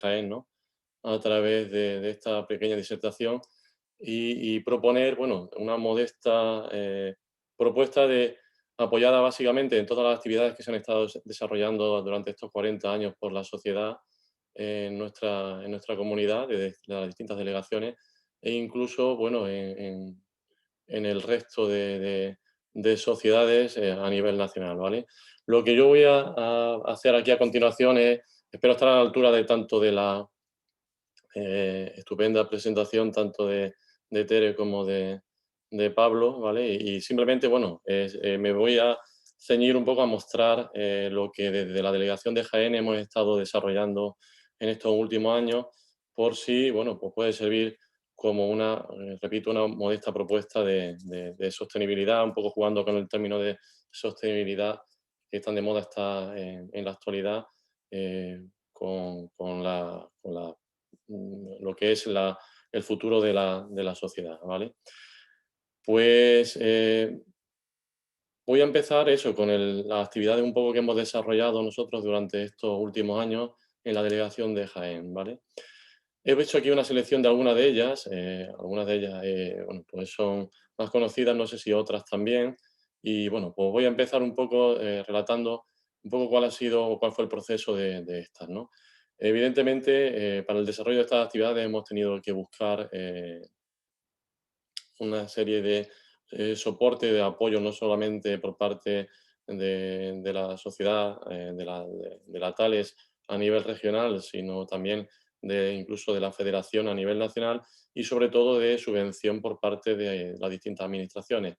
Jaén, ¿no? A través de esta pequeña disertación y proponer, bueno, una modesta propuesta apoyada básicamente en todas las actividades que se han estado desarrollando durante estos 40 años por la sociedad en nuestra comunidad, de las distintas delegaciones, e incluso, bueno, en el resto de sociedades a nivel nacional, ¿vale? Lo que yo voy a hacer aquí a continuación es, espero estar a la altura de tanto de la estupenda presentación tanto de Tere como de Pablo, ¿vale? Y simplemente, bueno, me voy a ceñir un poco a mostrar lo que desde la delegación de Jaén hemos estado desarrollando en estos últimos años, por si, bueno, pues puede servir como una, repito, una modesta propuesta de sostenibilidad, un poco jugando con el término de sostenibilidad que tan de moda está en la actualidad, con lo que es el futuro de la sociedad, ¿vale? Pues voy a empezar eso con las actividades un poco que hemos desarrollado nosotros durante estos últimos años en la delegación de Jaén, ¿vale? He hecho aquí una selección de algunas de ellas bueno, pues son más conocidas, no sé si otras también, y bueno, pues voy a empezar un poco relatando un poco cuál ha sido o cuál fue el proceso de estas, ¿no? Evidentemente, para el desarrollo de estas actividades hemos tenido que buscar una serie de soporte, de apoyo, no solamente por parte de la sociedad, de la Thales a nivel regional, sino también incluso de la federación a nivel nacional y sobre todo de subvención por parte de las distintas administraciones.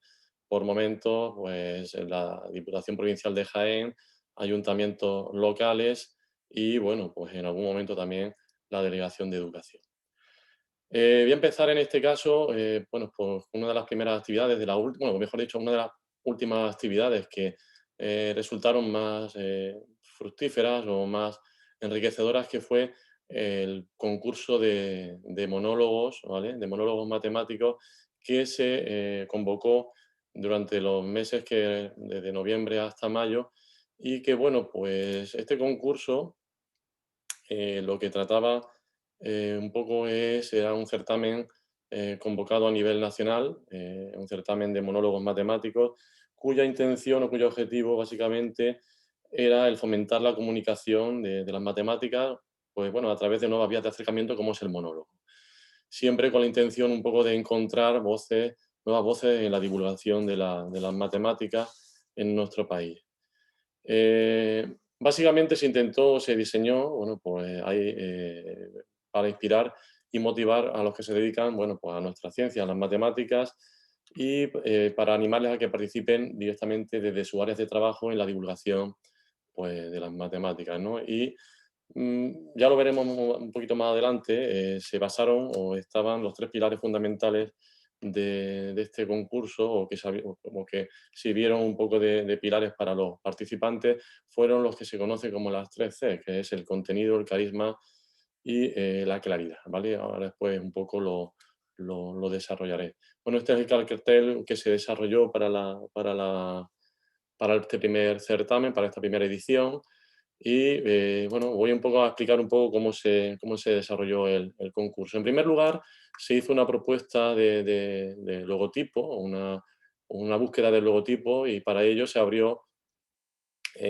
Por momentos, pues la Diputación Provincial de Jaén, ayuntamientos locales y, bueno, pues en algún momento también la Delegación de Educación. Voy a empezar en este caso, bueno, pues una de las primeras actividades de la última, bueno, mejor dicho, una de las últimas actividades que resultaron más fructíferas o más enriquecedoras, que fue el concurso de monólogos, ¿vale? De monólogos matemáticos que se convocó durante los meses que, desde noviembre hasta mayo, y que, bueno, pues este concurso lo que trataba un poco era un certamen convocado a nivel nacional, un certamen de monólogos matemáticos, cuya intención o cuyo objetivo básicamente era el fomentar la comunicación de las matemáticas, pues bueno, a través de nuevas vías de acercamiento como es el monólogo. Siempre con la intención un poco de encontrar voces, nuevas voces en la divulgación de las matemáticas en nuestro país. Básicamente se intentó, se diseñó, bueno, pues para inspirar y motivar a los que se dedican, bueno, pues a nuestra ciencia, a las matemáticas, y para animarles a que participen directamente desde sus áreas de trabajo en la divulgación, pues, de las matemáticas, ¿no? Y ya lo veremos un poquito más adelante, se basaron o estaban los tres pilares fundamentales de este concurso, o como que sirvieron un poco de pilares para los participantes, fueron los que se conoce como las tres C, que es el contenido, el carisma y la claridad, ¿vale? Ahora después un poco lo desarrollaré. Bueno, este es el cartel que se desarrolló para este primer certamen, para esta primera edición. Y bueno, voy un poco a explicar un poco cómo se desarrolló el concurso. En primer lugar, se hizo una propuesta de logotipo, una búsqueda del logotipo, y para ello se abrió,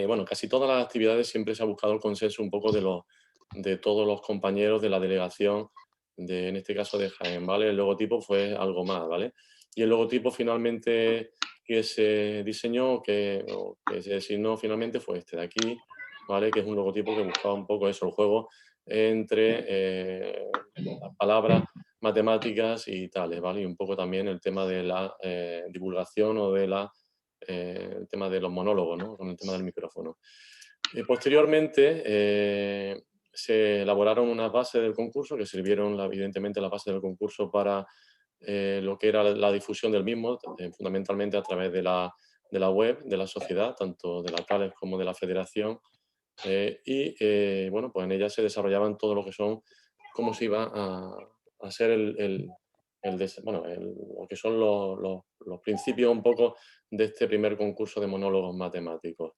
bueno, casi todas las actividades siempre se ha buscado el consenso un poco de todos los compañeros de la delegación, en este caso de Jaén, ¿vale? El logotipo fue algo más, ¿vale? Y el logotipo finalmente que se diseñó, o que se designó finalmente fue este de aquí, ¿vale? Que es un logotipo que buscaba un poco eso, el juego entre las palabras matemáticas y tales, ¿vale? Y un poco también el tema de la divulgación o el tema de los monólogos, ¿no? Con el tema del micrófono. Posteriormente, se elaboraron unas bases del concurso que sirvieron, evidentemente, las bases del concurso para lo que era la difusión del mismo, fundamentalmente a través de la web de la sociedad, tanto de la Tales como de la Federación. Bueno, pues en ella se desarrollaban todo lo que son, cómo se iba a hacer bueno, lo que son los principios un poco de este primer concurso de monólogos matemáticos.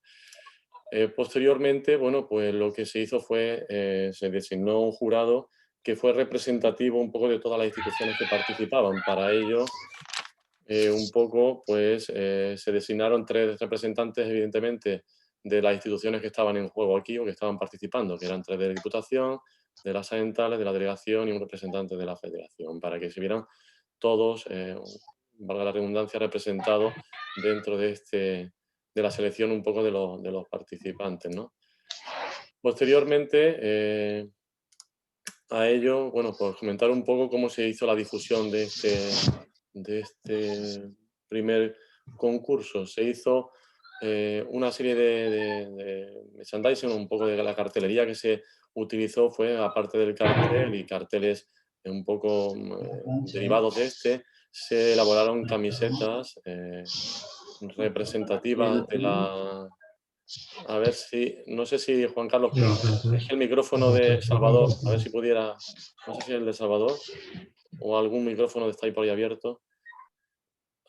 Posteriormente, bueno, pues lo que se hizo fue, se designó un jurado que fue representativo un poco de todas las instituciones que participaban. Para ello, un poco, pues se designaron 3 representantes, evidentemente, de las instituciones que estaban en juego aquí o que estaban participando, que eran 3 de la Diputación, de las Aentales, de la Delegación y un representante de la Federación, para que se vieran todos, valga la redundancia, representados dentro de la selección un poco de los participantes, ¿no? Posteriormente, a ello, bueno, pues comentar un poco cómo se hizo la difusión de este primer concurso. Se hizo una serie de merchandising, un poco de la cartelería que se utilizó fue, aparte del cartel y carteles un poco derivados de este, se elaboraron camisetas representativas de la... A ver si, no sé si Juan Carlos, es que el micrófono de Salvador, a ver si pudiera, no sé si el de Salvador o algún micrófono está ahí por ahí abierto.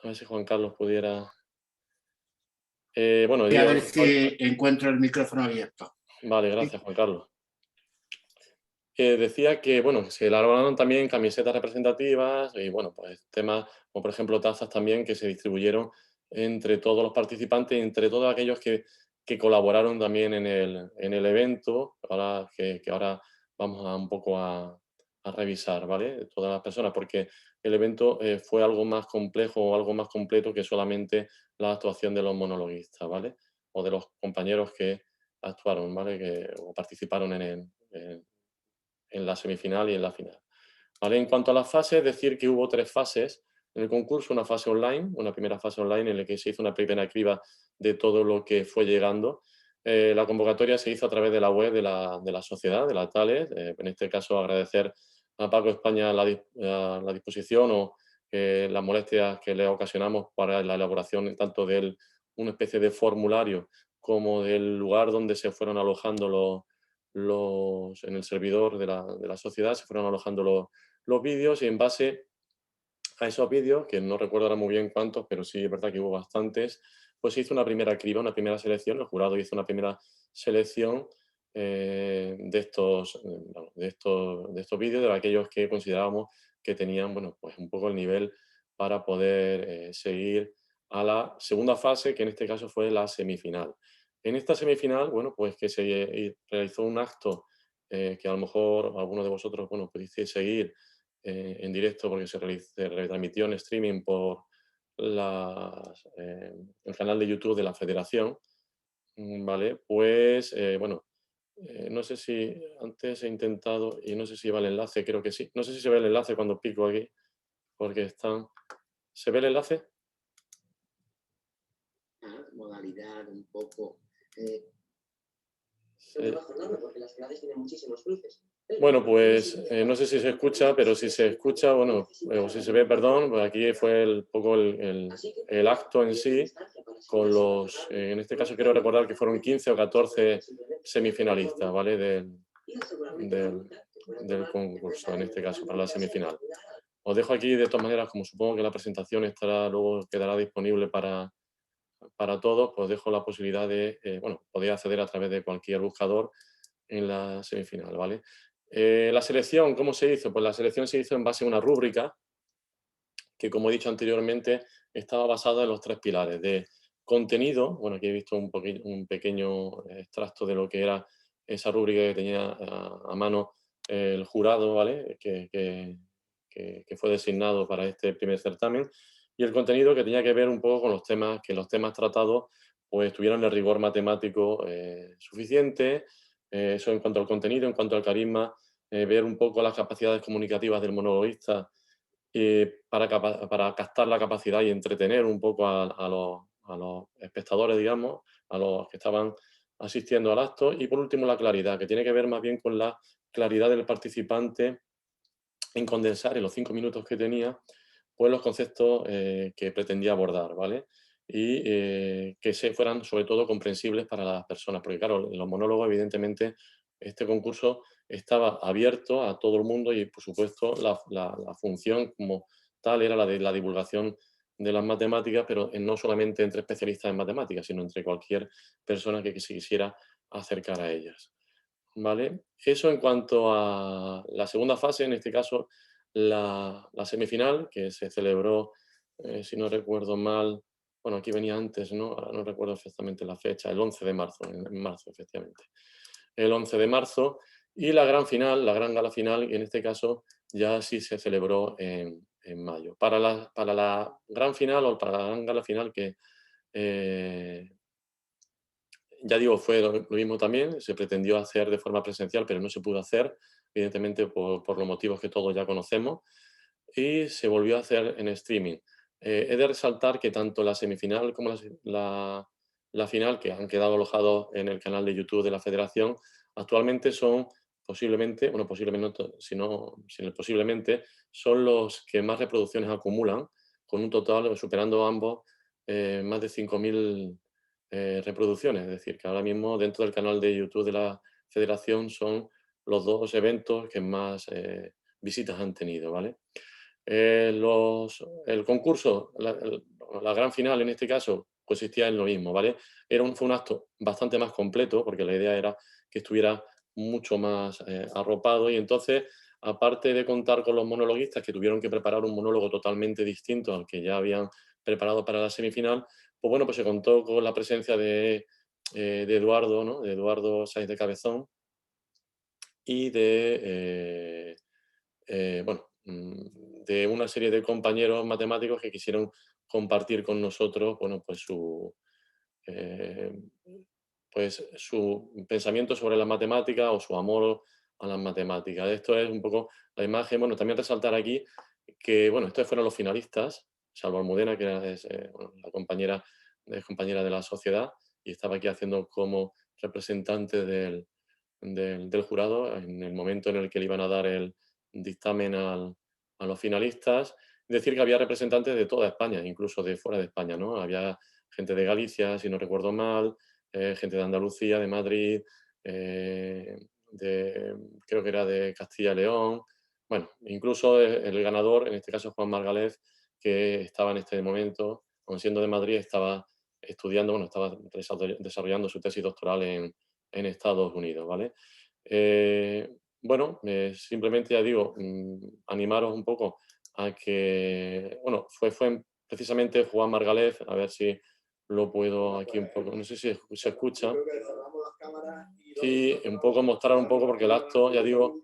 A ver si Juan Carlos pudiera. Bueno, Y a digo, ver si encuentro el micrófono abierto. vale, gracias, Juan Carlos. Decía que, bueno, se elaboraron también camisetas representativas y, bueno, pues temas como, por ejemplo, tazas también que se distribuyeron entre todos los participantes y entre todos aquellos que colaboraron también en el evento, ahora, que ahora vamos a un poco a revisar, ¿vale? Todas las personas, porque el evento fue algo más complejo o algo más completo que solamente la actuación de los monologuistas, ¿vale? O de los compañeros que actuaron, ¿vale? O participaron en la semifinal y en la final. ¿Vale? En cuanto a las fases, decir que hubo 3 fases en el concurso, una fase online, una primera fase online en la que se hizo una primera criba de todo lo que fue llegando. La convocatoria se hizo a través de la web de la sociedad, de la Thales. En este caso, agradecer a Paco España la disposición o las molestias que le ocasionamos para la elaboración tanto de una especie de formulario como del lugar donde se fueron alojando en el servidor de la sociedad, se fueron alojando los vídeos y en base a esos vídeos, que no recuerdo ahora muy bien cuántos, pero sí es verdad que hubo bastantes, pues se hizo una primera criba, una primera selección, el jurado hizo una primera selección de estos vídeos, de aquellos que considerábamos que tenían, bueno, pues un poco el nivel para poder seguir a la segunda fase, que en este caso fue la semifinal. En esta semifinal, bueno, pues que se realizó un acto que a lo mejor algunos de vosotros, bueno, pudisteis seguir en directo porque se retransmitió en streaming por el canal de YouTube de la Federación, ¿vale? Pues, bueno, no sé si antes he intentado y no sé si va el enlace, creo que sí. No sé si se ve el enlace cuando pico aquí, porque están... ¿Se ve el enlace? Modalidad un poco. Sí. Bueno, pues no sé si se escucha, pero si se escucha, bueno, o si se ve, perdón, pues aquí fue un poco el acto en sí, con en este caso quiero recordar que fueron 15 o 14 semifinalistas, ¿vale? Del, del concurso, en este caso, para la semifinal. Os dejo aquí, de todas maneras, como supongo que la presentación estará, luego quedará disponible para todos, pues dejo la posibilidad de, bueno, podéis acceder a través de cualquier buscador en la semifinal, ¿vale? La selección, ¿cómo se hizo? Pues la selección se hizo en base a una rúbrica que, como he dicho anteriormente, estaba basada en los 3 pilares de contenido. Bueno, aquí he visto un pequeño extracto de lo que era esa rúbrica que tenía a mano el jurado, ¿vale? Que fue designado para este primer certamen. Y el contenido que tenía que ver un poco con los temas, que los temas tratados pues tuvieran el rigor matemático suficiente. Eso en cuanto al contenido, en cuanto al carisma, ver un poco las capacidades comunicativas del monologuista para captar la capacidad y entretener un poco a los espectadores, digamos, a los que estaban asistiendo al acto. Y por último, la claridad, que tiene que ver más bien con la claridad del participante en condensar en los 5 minutos que tenía, pues los conceptos que pretendía abordar, ¿vale? Y que se fueran sobre todo comprensibles para las personas, porque claro, en los monólogos evidentemente este concurso estaba abierto a todo el mundo y por supuesto la función como tal era la de la divulgación de las matemáticas, pero no solamente entre especialistas en matemáticas, sino entre cualquier persona que se quisiera acercar a ellas. ¿Vale? Eso en cuanto a la segunda fase, en este caso la semifinal, que se celebró, si no recuerdo mal, bueno, aquí venía antes, ¿no? Ahora no recuerdo exactamente la fecha, el 11 de marzo, en marzo, efectivamente. El 11 de marzo, y la gran final, la gran gala final, y en este caso ya sí se celebró en mayo. Para la gran final o para la gran gala final que eh, ya digo, fue lo mismo también, se pretendió hacer de forma presencial, pero no se pudo hacer, evidentemente por los motivos que todos ya conocemos, y se volvió a hacer en streaming. He de resaltar que tanto la semifinal como la final, que han quedado alojados en el canal de YouTube de la Federación, actualmente son posiblemente, bueno, posiblemente, si no posiblemente, son los que más reproducciones acumulan, con un total, superando ambos, más de 5.000 reproducciones. Es decir, que ahora mismo dentro del canal de YouTube de la Federación son los dos eventos que más visitas han tenido, ¿vale? El concurso, la gran final en este caso, consistía en lo mismo, ¿vale? Fue un acto bastante más completo, porque la idea era que estuviera mucho más arropado, y entonces, aparte de contar con los monologuistas que tuvieron que preparar un monólogo totalmente distinto al que ya habían preparado para la semifinal, pues bueno, pues se contó con la presencia de Eduardo, ¿no? De Eduardo Sáenz de Cabezón y bueno, de una serie de compañeros matemáticos que quisieron compartir con nosotros, bueno, eh, pues su pensamiento sobre la matemática o su amor a las matemáticas. Esto es un poco la imagen. Bueno, también resaltar aquí que, bueno, estos fueron los finalistas, salvo Almudena, que es bueno, es compañera de la sociedad y estaba aquí haciendo como representante del jurado en el momento en el que le iban a dar el dictamen a los finalistas. Decir que había representantes de toda España, incluso de fuera de España, ¿no? Había gente de Galicia, si no recuerdo mal, gente de Andalucía, de Madrid, eh, creo que era de Castilla y León. Bueno, incluso el ganador, en este caso Juan Margalef, que estaba en este momento, aun siendo de Madrid, estaba estudiando, bueno, estaba desarrollando su tesis doctoral en Estados Unidos, ¿vale? Bueno, simplemente ya digo, animaros un poco a que, bueno, fue precisamente Juan Margalef, a ver si lo puedo aquí un poco, no sé si se escucha, y un poco mostrar un poco, porque el acto, ya digo,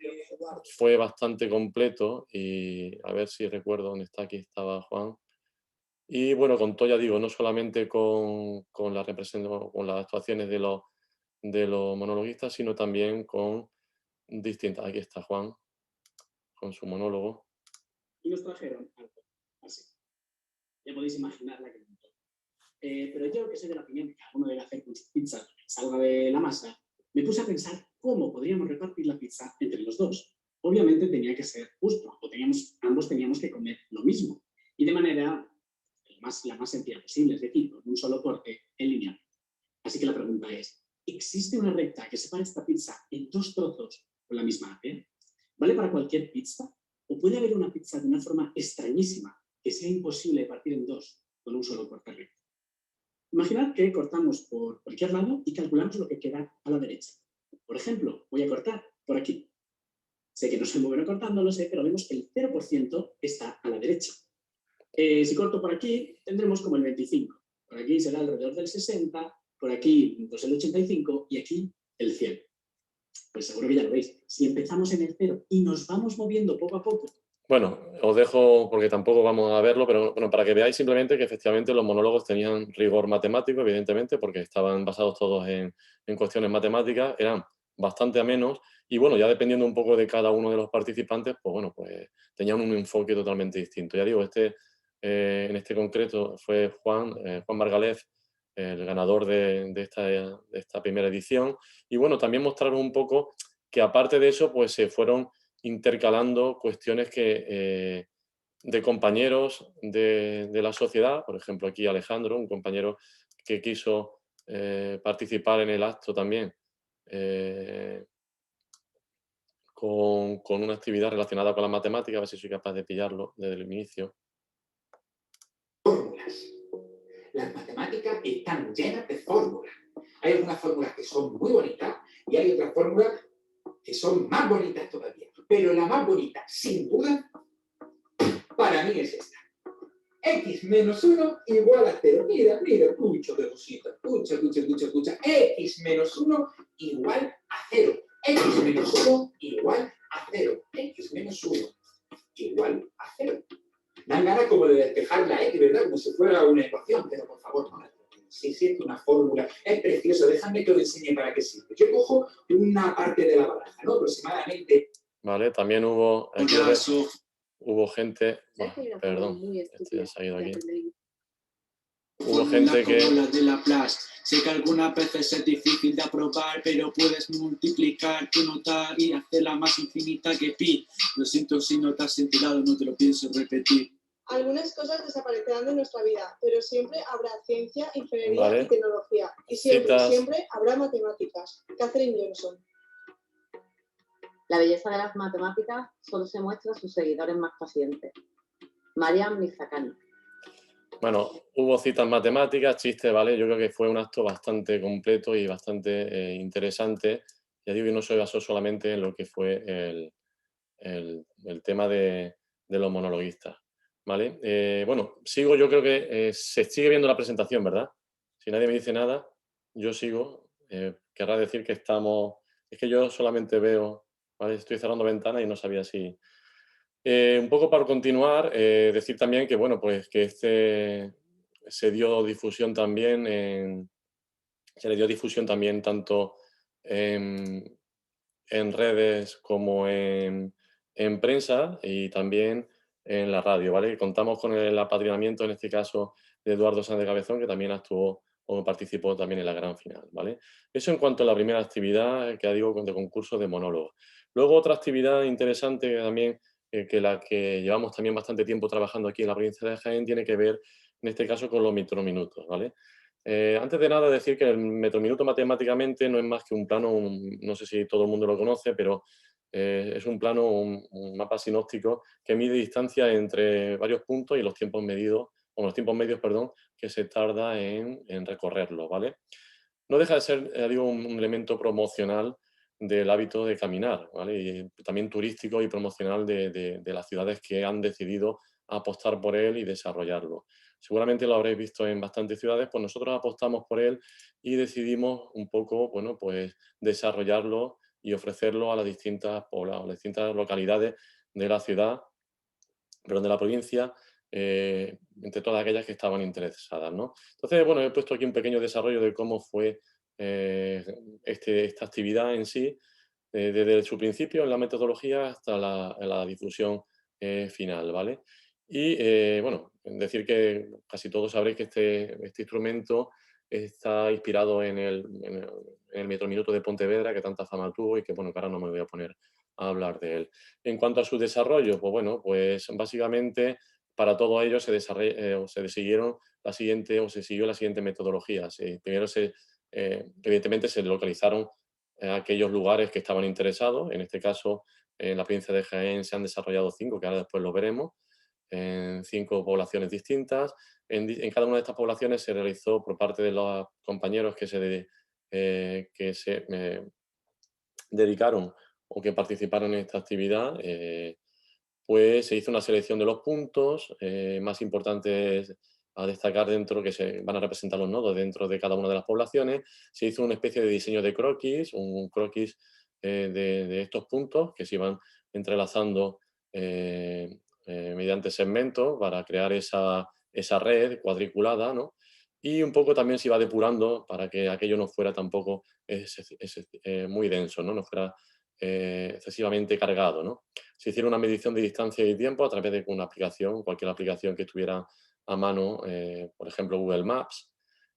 fue bastante completo, y a ver si recuerdo dónde está, aquí estaba Juan. Y bueno, contó, ya digo, no solamente con la con las actuaciones de los monologuistas, sino también con distintas. Aquí está Juan, con su monólogo. Y nos trajeron algo así. Ya podéis imaginar la que montó. Pero yo, que soy de la opinión que cada uno debe hacer con su pizza, salga de la masa, me puse a pensar cómo podríamos repartir la pizza entre los dos. Obviamente tenía que ser justo, o ambos teníamos que comer lo mismo. Y de manera la más sencilla posible, es decir, con un solo corte en línea. Así que la pregunta es, ¿existe una recta que separe esta pizza en dos trozos con la misma AP? ¿Vale para cualquier pizza? ¿O puede haber una pizza de una forma extrañísima que sea imposible de partir en dos con un solo corte recto? Imaginad que cortamos por cualquier lado y calculamos lo que queda a la derecha. Por ejemplo, voy a cortar por aquí. Sé que no soy muy bueno cortando, lo sé, pero vemos que el 0% está a la derecha. Si corto por aquí, tendremos como el 25. Por aquí será alrededor del 60, por aquí pues el 85 y aquí el 100. Pues seguro que ya lo veis. Si empezamos en el 0 y nos vamos moviendo poco a poco. Bueno, os dejo, porque tampoco vamos a verlo, pero bueno, para que veáis simplemente que efectivamente los monólogos tenían rigor matemático, evidentemente, porque estaban basados todos en cuestiones matemáticas, eran bastante amenos, y bueno, ya dependiendo un poco de cada uno de los participantes, pues bueno, pues tenían un enfoque totalmente distinto. Ya digo, en este concreto fue Juan Margalef, el ganador de esta primera edición, y bueno, también mostraron un poco que aparte de eso, pues se fueron intercalando cuestiones de compañeros de la sociedad, por ejemplo, aquí Alejandro, un compañero que quiso participar en el acto también eh, con una actividad relacionada con la matemática, a ver si soy capaz de pillarlo desde el inicio. están llenas de fórmulas. Hay algunas fórmulas que son muy bonitas y hay otras fórmulas que son más bonitas todavía. Pero la más bonita, sin duda, para mí es esta. X menos 1 igual a 0. Mira, mira, escucha, cosita. Escucha. X menos 1 igual a 0. X menos 1 igual a 0. X menos 1 igual a 0. Dan ganas como de despejar la X, ¿verdad? Como si fuera una ecuación, pero por favor, no. Si existe una fórmula, es precioso, déjame que os enseñe para qué sirve. Yo cojo una parte de la baraja, ¿no? Aproximadamente. Vale, también hubo gente, perdón, este ya se ha ido aquí. Hubo gente que... de Laplace. Sé que algunas veces es difícil de aprobar, pero puedes multiplicar tu nota y hacerla más infinita que pi. Lo siento si no te has enterado, no te lo pienso repetir. Algunas cosas desaparecerán de nuestra vida, pero siempre habrá ciencia, ingeniería Vale. y tecnología. Y siempre, Citas. siempre habrá matemáticas. Katherine Johnson. La belleza de las matemáticas solo se muestra a sus seguidores más pacientes. Mariam Mirzakhani. Bueno, hubo citas matemáticas, chistes, ¿vale? Yo creo que fue un acto bastante completo y bastante interesante. Ya digo, y no se basó solamente en lo que fue el tema de los monologuistas, ¿vale? Bueno, sigo, yo creo que se sigue viendo la presentación, ¿verdad? Si nadie me dice nada, yo sigo. Querrá decir que estamos... Es que yo solamente veo, ¿vale? Estoy cerrando ventanas y no sabía si... un poco para continuar, decir también que, bueno, pues que se dio difusión también, se le dio difusión también tanto en redes como en prensa y también en la radio, ¿vale? Contamos con el apadrinamiento, en este caso, de Eduardo Sánchez Cabezón, que también actuó o participó también en la gran final, ¿vale? Eso en cuanto a la primera actividad, que digo, de concurso de monólogos. Luego otra actividad interesante también, que la que llevamos también bastante tiempo trabajando aquí en la provincia de Jaén, tiene que ver, en este caso, con los microminutos, ¿vale? Antes de nada, decir que el metrominuto matemáticamente no es más que un plano, no sé si todo el mundo lo conoce, pero es un plano, un mapa sinóptico que mide distancia entre varios puntos y los tiempos medidos, o los tiempos medios, perdón, que se tarda en recorrerlo, ¿vale? No deja de ser, digo, un elemento promocional del hábito de caminar, ¿vale? Y también turístico y promocional de las ciudades que han decidido apostar por él y desarrollarlo. Seguramente lo habréis visto en bastantes ciudades, pues nosotros apostamos por él y decidimos un poco, bueno, pues desarrollarlo y ofrecerlo a las distintas poblaciones, a las distintas localidades de la ciudad, perdón, de la provincia, entre todas aquellas que estaban interesadas, ¿no? Entonces, bueno, he puesto aquí un pequeño desarrollo de cómo fue esta actividad en sí, desde su principio en la metodología hasta la difusión final, ¿vale? Y bueno, decir que casi todos sabréis que este instrumento está inspirado en el Metrominuto de Pontevedra, que tanta fama tuvo y que, bueno, que ahora no me voy a poner a hablar de él. En cuanto a su desarrollo, pues bueno, pues básicamente para todo ello se siguieron la siguiente, o se siguió la siguiente metodología. Primero evidentemente se localizaron aquellos lugares que estaban interesados. En este caso, en la provincia de Jaén se han desarrollado 5, que ahora después lo veremos, en 5 poblaciones distintas. En cada una de estas poblaciones se realizó por parte de los compañeros que se dedicaron o que participaron en esta actividad, pues se hizo una selección de los puntos más importantes a destacar dentro, que se van a representar los nodos dentro de cada una de las poblaciones. Se hizo una especie de diseño de croquis, un croquis de estos puntos que se iban entrelazando mediante segmentos para crear esa red cuadriculada, ¿no? Y un poco también se iba depurando para que aquello no fuera tampoco muy denso, ¿no? No fuera excesivamente cargado, ¿no? Se hicieron una medición de distancia y tiempo a través de una aplicación, cualquier aplicación que estuviera a mano, por ejemplo Google Maps.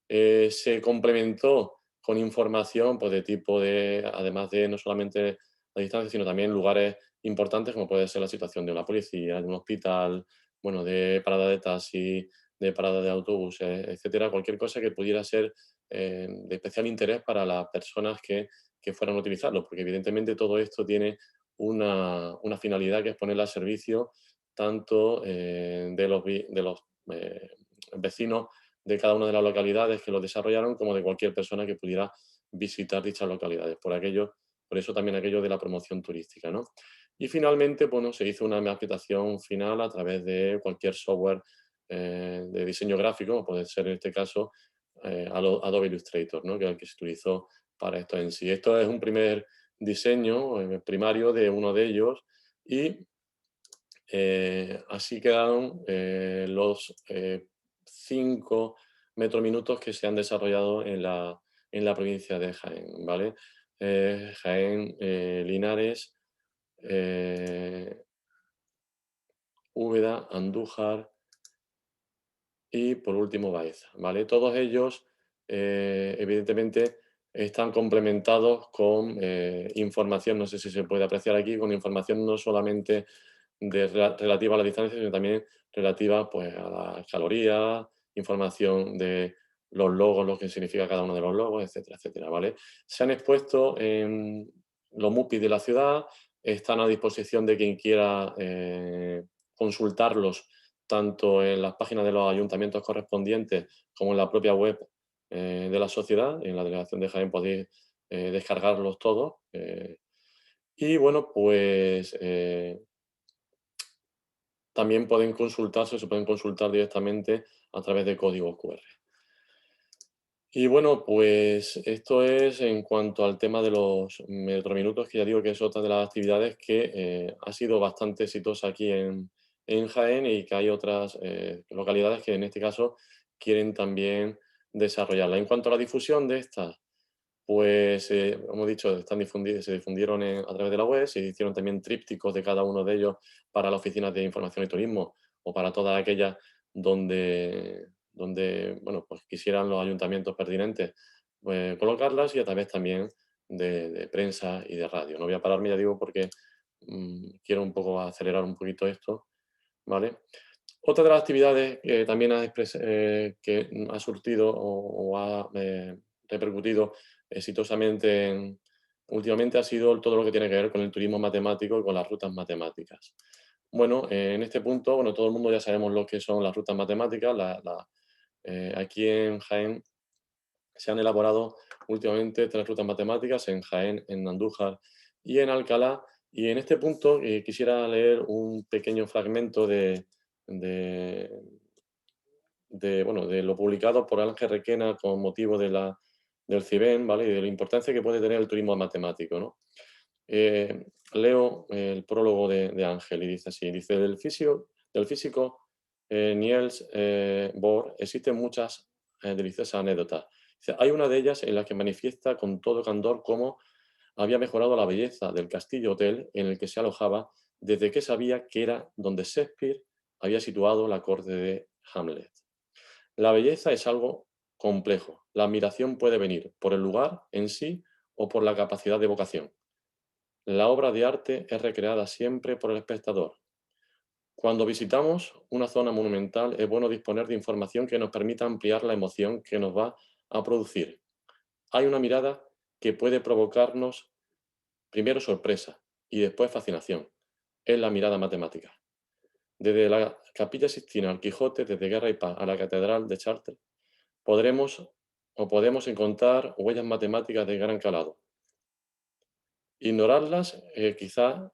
Se complementó con información pues, de tipo además de no solamente la distancia, sino también lugares importantes como puede ser la situación de una policía, de un hospital, bueno, de parada de taxi, de parada de autobuses, etcétera, cualquier cosa que pudiera ser de especial interés para las personas que fueran a utilizarlo, porque evidentemente todo esto tiene una finalidad que es ponerla al servicio tanto de los vecinos de cada una de las localidades que lo desarrollaron como de cualquier persona que pudiera visitar dichas localidades. Por eso también aquello de la promoción turística, ¿no? Y finalmente, bueno, se hizo una maquetación final a través de cualquier software de diseño gráfico, como puede ser en este caso Adobe Illustrator, ¿no? Que es el que se utilizó para esto en sí. Esto es un primer diseño primario de uno de ellos y así quedaron los 5 metrominutos que se han desarrollado en la provincia de Jaén, ¿vale? Jaén, Linares, Úbeda, Andújar y por último Baeza, ¿vale? Todos ellos, evidentemente, están complementados con información, no sé si se puede apreciar aquí, con información no solamente relativa a la distancia, sino también relativa pues, a las calorías, información de los logos, lo que significa cada uno de los logos, etcétera, etcétera, ¿vale? Se han expuesto en los MUPI de la ciudad, están a disposición de quien quiera consultarlos tanto en las páginas de los ayuntamientos correspondientes como en la propia web de la sociedad. En la delegación de Jaén podéis descargarlos todos. Y bueno, pues también pueden consultarse, se pueden consultar directamente a través de códigos QR. Y bueno, pues esto es en cuanto al tema de los metrominutos, que ya digo que es otra de las actividades que ha sido bastante exitosa aquí en Jaén y que hay otras localidades que en este caso quieren también desarrollarla. En cuanto a la difusión de estas, pues, como he dicho, se difundieron a través de la web, se hicieron también trípticos de cada uno de ellos para las oficinas de información y turismo o para todas aquellas donde bueno, pues quisieran los ayuntamientos pertinentes pues, colocarlas y a través también de prensa y de radio. No voy a pararme, ya digo, porque quiero un poco acelerar un poquito esto, ¿vale? Otra de las actividades que también que ha surtido o ha repercutido exitosamente últimamente ha sido todo lo que tiene que ver con el turismo matemático y con las rutas matemáticas. Bueno, en este punto, bueno, todo el mundo ya sabemos lo que son las rutas matemáticas. Aquí en Jaén se han elaborado últimamente 3 rutas matemáticas, en Jaén, en Andújar y en Alcalá. Y en este punto quisiera leer un pequeño fragmento de, bueno, de lo publicado por Ángel Requena con motivo del CIBEN, ¿vale? Y de la importancia que puede tener el turismo matemático, ¿no? Leo el prólogo de Ángel y dice así, dice, del físico Niels Bohr existen muchas deliciosas anécdotas. Dice, hay una de ellas en la que manifiesta con todo candor cómo había mejorado la belleza del castillo hotel en el que se alojaba desde que sabía que era donde Shakespeare había situado la corte de Hamlet. La belleza es algo complejo. La admiración puede venir por el lugar en sí o por la capacidad de evocación. La obra de arte es recreada siempre por el espectador. Cuando visitamos una zona monumental es bueno disponer de información que nos permita ampliar la emoción que nos va a producir. Hay una mirada que puede provocarnos primero sorpresa y después fascinación. Es la mirada matemática. Desde la Capilla Sixtina al Quijote, desde Guerra y Paz a la Catedral de Chartres, podemos encontrar huellas matemáticas de gran calado. Ignorarlas quizá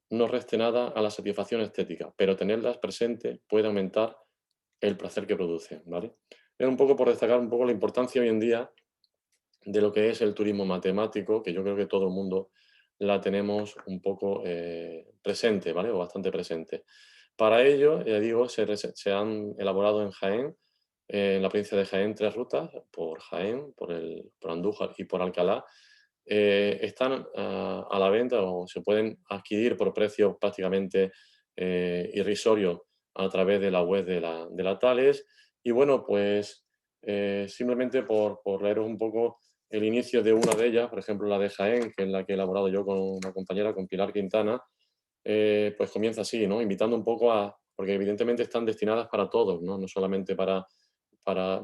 no reste nada a la satisfacción estética, pero tenerlas presentes puede aumentar el placer que produce, ¿vale? Es un poco por destacar un poco la importancia hoy en día de lo que es el turismo matemático, que yo creo que todo el mundo la tenemos un poco presente, ¿vale? O bastante presente. Para ello, ya digo, se han elaborado en Jaén, en la provincia de Jaén, 3 rutas, por Jaén, por Andújar y por Alcalá. Están a la venta o se pueden adquirir por precios prácticamente irrisorios a través de la web de la Thales. Y bueno, pues simplemente por leeros un poco el inicio de una de ellas, por ejemplo la de Jaén, que es la que he elaborado yo con una compañera, con Pilar Quintana, pues comienza así, ¿no? Invitando un poco porque evidentemente están destinadas para todos, ¿no? No solamente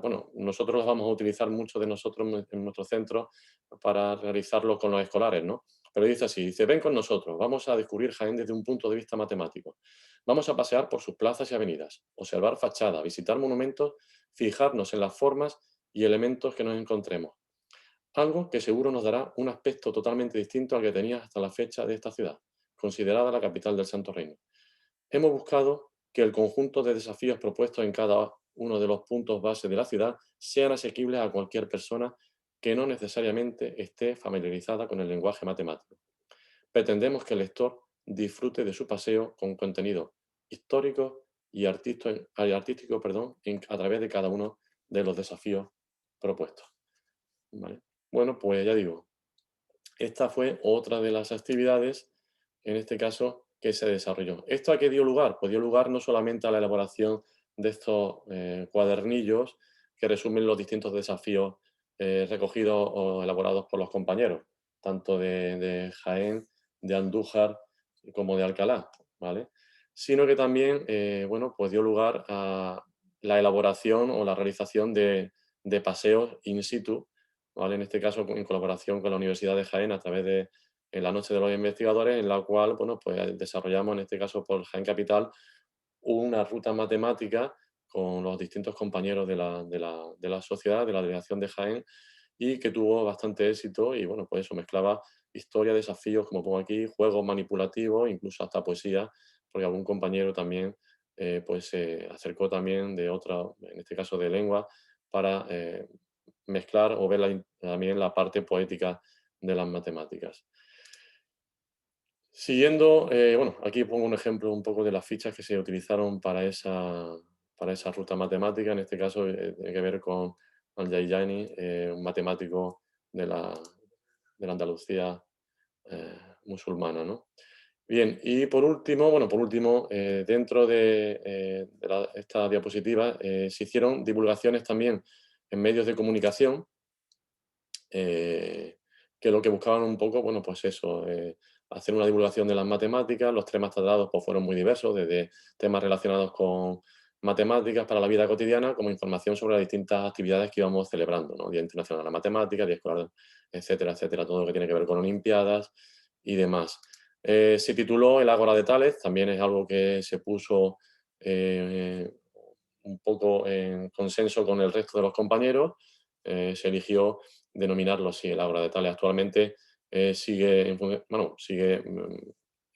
bueno, nosotros las vamos a utilizar mucho de nosotros en nuestro centro para realizarlo con los escolares, ¿no? Pero dice así, dice, ven con nosotros, vamos a descubrir Jaén desde un punto de vista matemático. Vamos a pasear por sus plazas y avenidas, observar fachadas, visitar monumentos, fijarnos en las formas y elementos que nos encontremos. Algo que seguro nos dará un aspecto totalmente distinto al que tenía hasta la fecha de esta ciudad, considerada la capital del Santo Reino. Hemos buscado que el conjunto de desafíos propuestos en cada uno de los puntos base de la ciudad sean asequibles a cualquier persona que no necesariamente esté familiarizada con el lenguaje matemático. Pretendemos que el lector disfrute de su paseo con contenido histórico y artístico, a través de cada uno de los desafíos propuestos. ¿Vale? Bueno, pues ya digo, esta fue otra de las actividades, en este caso, que se desarrolló. ¿Esto a qué dio lugar? Pues dio lugar no solamente a la elaboración de estos cuadernillos que resumen los distintos desafíos recogidos o elaborados por los compañeros, tanto de Jaén, de Andújar como de Alcalá, ¿vale? Sino que también bueno, pues dio lugar a la elaboración o la realización de paseos in situ, ¿vale? En este caso en colaboración con la Universidad de Jaén a través de la Noche de los Investigadores, en la cual bueno, pues desarrollamos, en este caso por Jaén Capital, una ruta matemática con los distintos compañeros de la sociedad, de la delegación de Jaén, y que tuvo bastante éxito y bueno, pues eso mezclaba historia, desafíos, como pongo aquí, juegos manipulativos, incluso hasta poesía, porque algún compañero también pues se acercó también de otra, en este caso de lengua, para mezclar o ver también la parte poética de las matemáticas. Siguiendo, bueno, aquí pongo un ejemplo un poco de las fichas que se utilizaron para esa ruta matemática. En este caso tiene que ver con Al-Jayani, un matemático de la Andalucía musulmana, ¿no? Bien, y por último, dentro de esta diapositiva se hicieron divulgaciones también en medios de comunicación que lo que buscaban un poco, bueno, pues eso, hacer una divulgación de las matemáticas. Los temas tratados pues, fueron muy diversos, desde temas relacionados con matemáticas para la vida cotidiana, como información sobre las distintas actividades que íbamos celebrando, ¿no? Día Internacional de la Matemática, Día Escolar, etcétera, etcétera, todo lo que tiene que ver con olimpiadas y demás. Se tituló El Ágora de Tales, también es algo que se puso un poco en consenso con el resto de los compañeros. Se eligió denominarlo así, el Ágora de Tales. Actualmente sigue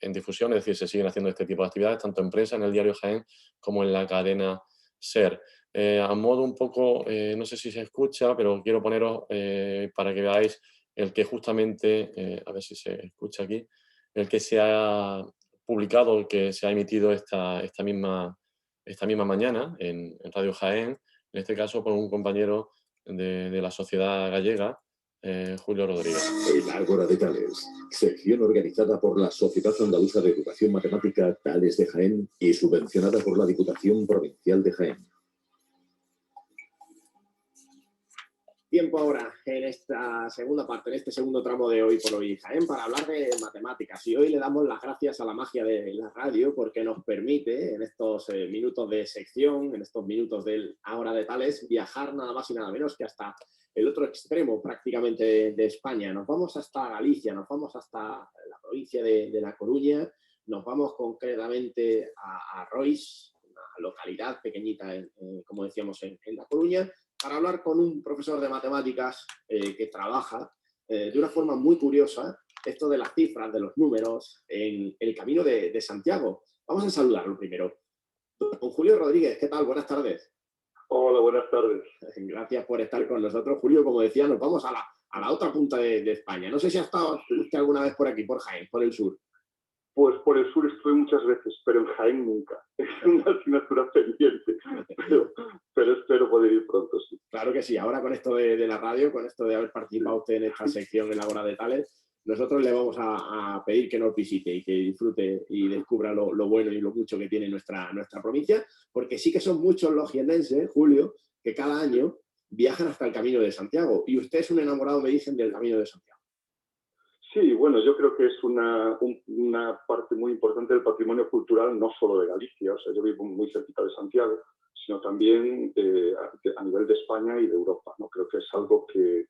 en difusión, es decir, se siguen haciendo este tipo de actividades, tanto en prensa, en el diario Jaén, como en la cadena SER. A modo un poco, no sé si se escucha, pero quiero poneros para que veáis el que justamente, a ver si se escucha aquí, el que se ha publicado, el que se ha emitido esta misma mañana en Radio Jaén, en este caso por un compañero de la Sociedad Gallega, Julio Rodríguez. El Ágora de Tales, sección organizada por la Sociedad Andaluza de Educación Matemática Tales de Jaén y subvencionada por la Diputación Provincial de Jaén. Tiempo ahora en esta segunda parte, en este segundo tramo de Hoy por Hoy Jaén, para hablar de matemáticas. Y hoy le damos las gracias a la magia de la radio porque nos permite en estos minutos de sección, en estos minutos del Ágora de Tales, viajar nada más y nada menos que hasta el otro extremo prácticamente de España. Nos vamos hasta Galicia, nos vamos hasta la provincia de La Coruña, nos vamos concretamente a Rois, una localidad pequeñita, como decíamos, en La Coruña, para hablar con un profesor de matemáticas que trabaja de una forma muy curiosa esto de las cifras, de los números, en el Camino de Santiago. Vamos a saludarlo primero. Don Julio Rodríguez, ¿qué tal? Buenas tardes. Hola, buenas tardes. Gracias por estar con nosotros. Julio, como decía, nos vamos a la otra punta de España. No sé si ha estado usted alguna vez por aquí, por Jaén, por el sur. Pues por el sur estuve muchas veces, pero en Jaén nunca. Es una asignatura pendiente, pero espero poder ir pronto, sí. Claro que sí. Ahora con esto de la radio, con esto de haber participado usted en esta sección en la Ágora de Tales, nosotros le vamos a pedir que nos visite y que disfrute y descubra lo bueno y lo mucho que tiene nuestra provincia, porque sí que son muchos los jiennenses, Julio, que cada año viajan hasta el Camino de Santiago. Y usted es un enamorado, me dicen, del Camino de Santiago. Sí, bueno, yo creo que es una parte muy importante del patrimonio cultural, no solo de Galicia, o sea, yo vivo muy cerquita de Santiago, sino también a nivel de España y de Europa, ¿no? Creo que es algo que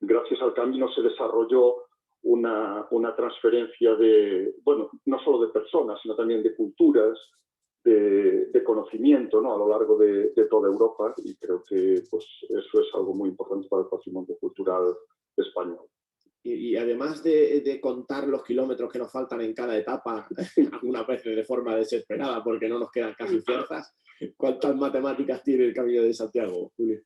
gracias al camino se desarrolló una transferencia de, bueno, no solo de personas, sino también de culturas, de conocimiento, ¿no?, a lo largo de toda Europa, y creo que pues, eso es algo muy importante para el patrimonio cultural español. Y además de contar los kilómetros que nos faltan en cada etapa, algunas veces de forma desesperada porque no nos quedan casi fuerzas, ¿cuántas matemáticas tiene el Camino de Santiago, Julio?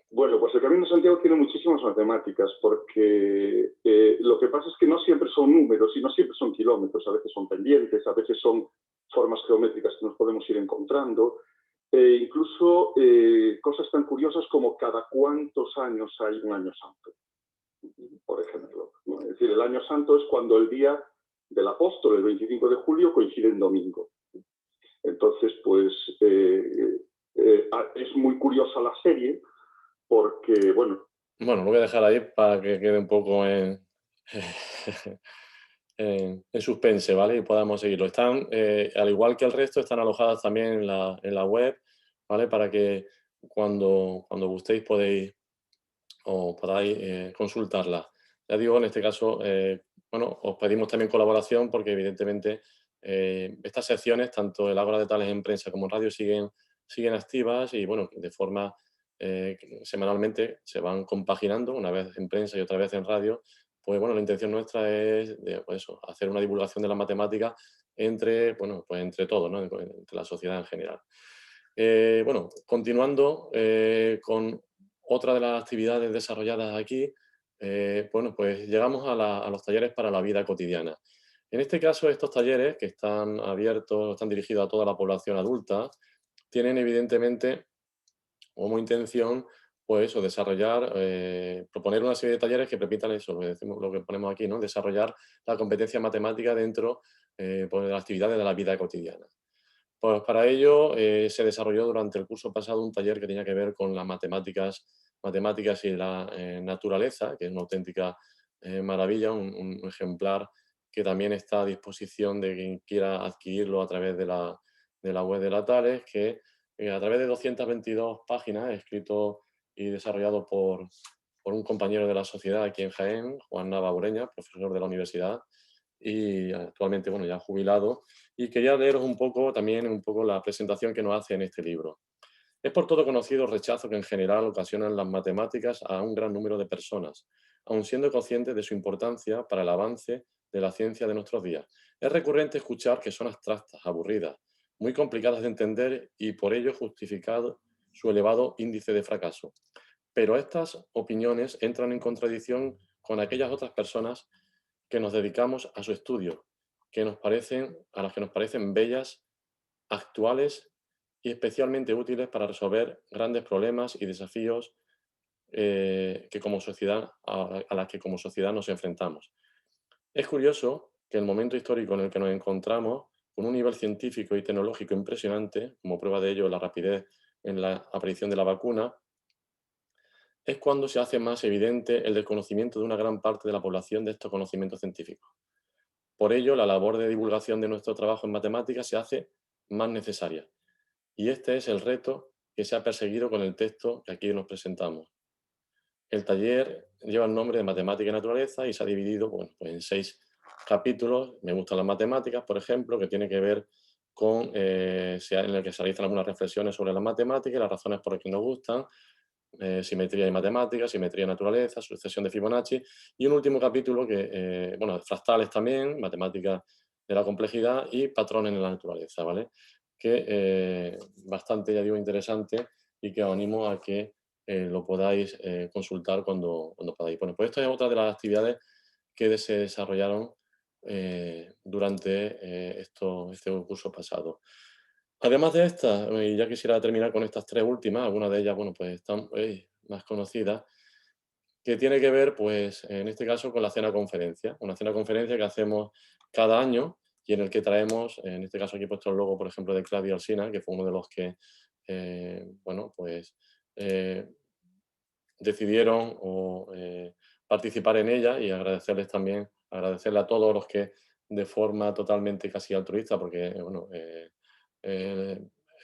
Bueno, pues el Camino de Santiago tiene muchísimas matemáticas, porque lo que pasa es que no siempre son números y no siempre son kilómetros, a veces son pendientes, a veces son formas geométricas que nos podemos ir encontrando, incluso cosas tan curiosas como cada cuántos años hay un año santo, por ejemplo, ¿no? Es decir, el año santo es cuando el día del apóstol, el 25 de julio, coincide en domingo. Entonces, pues es muy curiosa la serie, porque, bueno... Bueno, lo voy a dejar ahí para que quede un poco en suspense, ¿vale? Y podamos seguirlo. Están, al igual que el resto, están alojadas también en la web, ¿vale? Para que cuando gustéis podáis consultarla. Ya digo, en este caso, bueno, os pedimos también colaboración porque evidentemente estas secciones, tanto el Ágora de Tales en prensa como en radio, siguen activas y, bueno, de forma semanalmente se van compaginando, una vez en prensa y otra vez en radio. Pues bueno, la intención nuestra es pues eso, hacer una divulgación de la matemática entre, bueno, pues entre todos, ¿no?, entre la sociedad en general. Bueno, continuando con otra de las actividades desarrolladas aquí, bueno, pues llegamos a los talleres para la vida cotidiana. En este caso, estos talleres, que están abiertos, están dirigidos a toda la población adulta, tienen evidentemente como intención, pues eso, desarrollar, proponer una serie de talleres que permitan eso, lo que ponemos aquí, ¿no?, desarrollar la competencia matemática dentro pues, de las actividades de la vida cotidiana. Pues para ello se desarrolló durante el curso pasado un taller que tenía que ver con las matemáticas y la naturaleza, que es una auténtica maravilla, un ejemplar que también está a disposición de quien quiera adquirirlo a través de la web de la Tales, que a través de 222 páginas, escrito y desarrollado por un compañero de la sociedad aquí en Jaén, Juan Nava Ureña, profesor de la universidad, y actualmente, bueno, ya jubilado, y quería leeros un poco la presentación que nos hace en este libro. Es por todo conocido el rechazo que en general ocasionan las matemáticas a un gran número de personas, aun siendo conscientes de su importancia para el avance de la ciencia de nuestros días. Es recurrente escuchar que son abstractas, aburridas, muy complicadas de entender y por ello justificado su elevado índice de fracaso. Pero estas opiniones entran en contradicción con aquellas otras personas que nos dedicamos a su estudio, a las que nos parecen bellas, actuales y especialmente útiles para resolver grandes problemas y desafíos que como sociedad, a las que como sociedad nos enfrentamos. Es curioso que el momento histórico en el que nos encontramos, con un nivel científico y tecnológico impresionante, como prueba de ello la rapidez en la aparición de la vacuna, es cuando se hace más evidente el desconocimiento de una gran parte de la población de estos conocimientos científicos. Por ello, la labor de divulgación de nuestro trabajo en matemáticas se hace más necesaria. Y este es el reto que se ha perseguido con el texto que aquí nos presentamos. El taller lleva el nombre de Matemática y Naturaleza y se ha dividido, bueno, pues en 6 capítulos. Me gustan las matemáticas, por ejemplo, que tiene que ver con, en el que se realizan algunas reflexiones sobre las matemáticas y las razones por las que nos gustan. Simetría y matemáticas, simetría y naturaleza, sucesión de Fibonacci, y un último capítulo que, bueno, fractales también, matemáticas de la complejidad y patrones en la naturaleza, ¿vale? Que bastante, ya digo, interesante y que os animo a que lo podáis consultar cuando podáis. Bueno, pues esta es otra de las actividades que se desarrollaron durante este curso pasado. Además de estas, y ya quisiera terminar con estas 3 últimas, algunas de ellas, bueno, pues están más conocidas, que tiene que ver, pues, en este caso, con la cena conferencia. Una cena conferencia que hacemos cada año y en el que traemos, en este caso aquí he puesto el logo, por ejemplo, de Claudio Alsina, que fue uno de los que, bueno, pues, decidieron participar en ella y agradecerles agradecerle a todos los que de forma totalmente casi altruista, porque, bueno,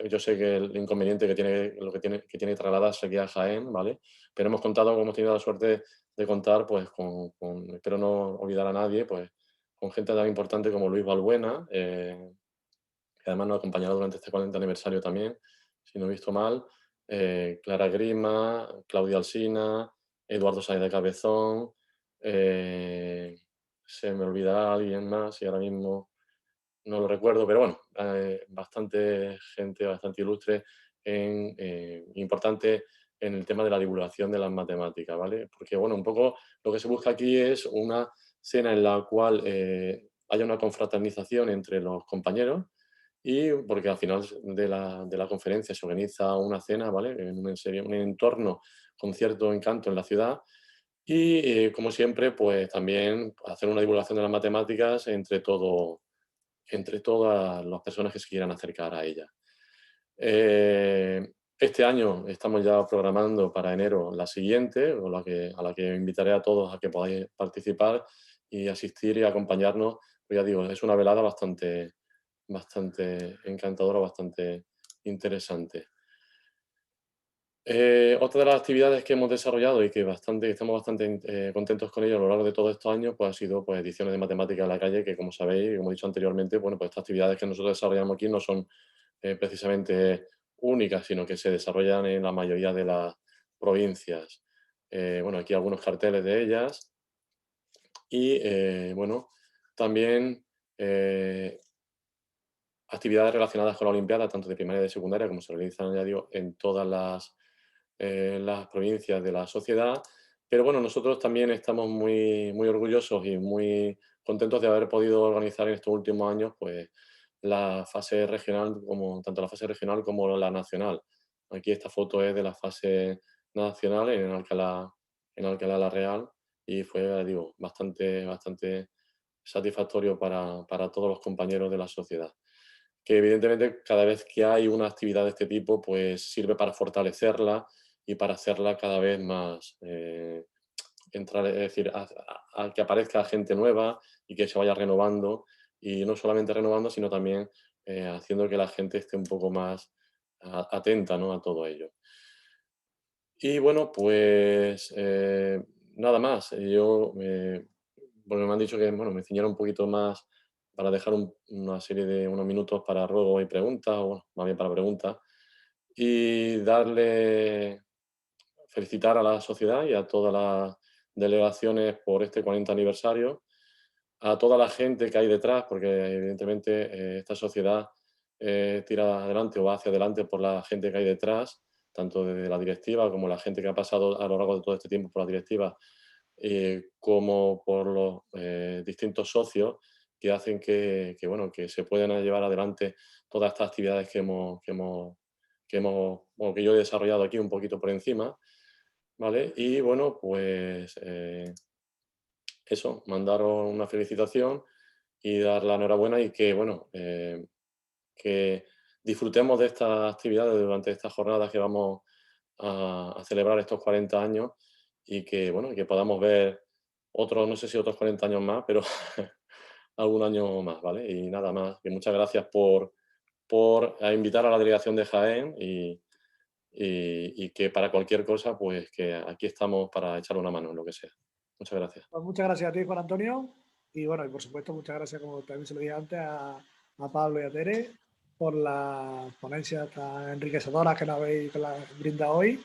yo sé que el inconveniente que tiene que trasladarse aquí a Jaén, ¿vale? Pero hemos tenido la suerte de contar pues espero no olvidar a nadie, pues con gente tan importante como Luis Balbuena, que además nos ha acompañado durante este 40 aniversario también, si no he visto mal, Clara Grima, Claudia Alsina, Eduardo Sáenz de Cabezón, se me olvidará alguien más y ahora mismo no lo recuerdo, pero bueno, bastante gente, bastante ilustre, importante en el tema de la divulgación de las matemáticas, ¿vale? Porque, bueno, un poco lo que se busca aquí es una cena en la cual haya una confraternización entre los compañeros y porque al final de la conferencia se organiza una cena, ¿vale? En un entorno con cierto encanto en la ciudad y, como siempre, pues también hacer una divulgación de las matemáticas entre todas las personas que se quieran acercar a ella. Este año estamos ya programando para enero la siguiente, a la que invitaré a todos a que podáis participar y asistir y acompañarnos. Pues ya digo, es una velada bastante encantadora, bastante interesante. Otra de las actividades que hemos desarrollado y que estamos bastante contentos con ello a lo largo de todos estos años, pues ha sido pues, ediciones de matemáticas en la calle, que como sabéis, y como he dicho anteriormente, bueno, pues estas actividades que nosotros desarrollamos aquí no son precisamente únicas, sino que se desarrollan en la mayoría de las provincias. Bueno, aquí algunos carteles de ellas. Y bueno, también actividades relacionadas con la Olimpiada, tanto de primaria y de secundaria, como se realizan, ya digo, en todas las provincias de la sociedad. Pero bueno, nosotros también estamos muy orgullosos y muy contentos de haber podido organizar en estos últimos años pues, la fase regional, tanto la fase regional como la nacional. Aquí esta foto es de la fase nacional en Alcalá la Real y fue, digo, bastante satisfactorio para todos los compañeros de la sociedad. Que evidentemente cada vez que hay una actividad de este tipo, pues sirve para fortalecerla y para hacerla cada vez más, es decir, a que aparezca gente nueva y que se vaya renovando, y no solamente renovando, sino también haciendo que la gente esté un poco más atenta, ¿no?, a todo ello. Y bueno, pues nada más. Porque me han dicho que bueno, me ciñera un poquito más para dejar una serie de unos minutos para ruegos y preguntas, o bueno, más bien para preguntas, y felicitar a la sociedad y a todas las delegaciones por este 40 aniversario, a toda la gente que hay detrás, porque evidentemente esta sociedad tira adelante o va hacia adelante por la gente que hay detrás, tanto desde la directiva como la gente que ha pasado a lo largo de todo este tiempo por la directiva, como por los distintos socios que hacen bueno, que se puedan llevar adelante todas estas actividades que yo he desarrollado aquí un poquito por encima, ¿vale? Y bueno, pues eso, mandaros una felicitación y dar la enhorabuena y que, bueno, que disfrutemos de estas actividades durante estas jornadas que vamos a celebrar estos 40 años y que, bueno, que podamos ver otros, no sé si otros 40 años más, pero algún año más, ¿vale? Y nada más, que muchas gracias por invitar a la delegación de Jaén y que para cualquier cosa, pues que aquí estamos para echar una mano en lo que sea. Muchas gracias. Pues muchas gracias a ti, Juan Antonio. Y bueno, y por supuesto, muchas gracias, como también se lo dije antes, a Pablo y a Tere por las ponencias tan enriquecedoras que nos habéis brindado hoy.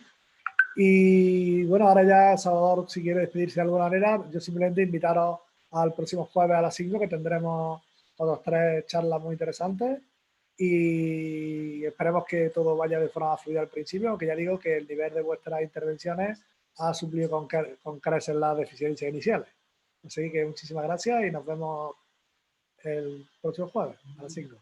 Y bueno, ahora ya Salvador, si quiere despedirse de alguna manera, yo simplemente invitaros al próximo jueves a las 5, que tendremos otras 3 charlas muy interesantes. Y esperemos que todo vaya de forma fluida al principio, aunque ya digo que el nivel de vuestras intervenciones ha suplido con creces las deficiencias iniciales. Así que muchísimas gracias y nos vemos el próximo jueves a las 5.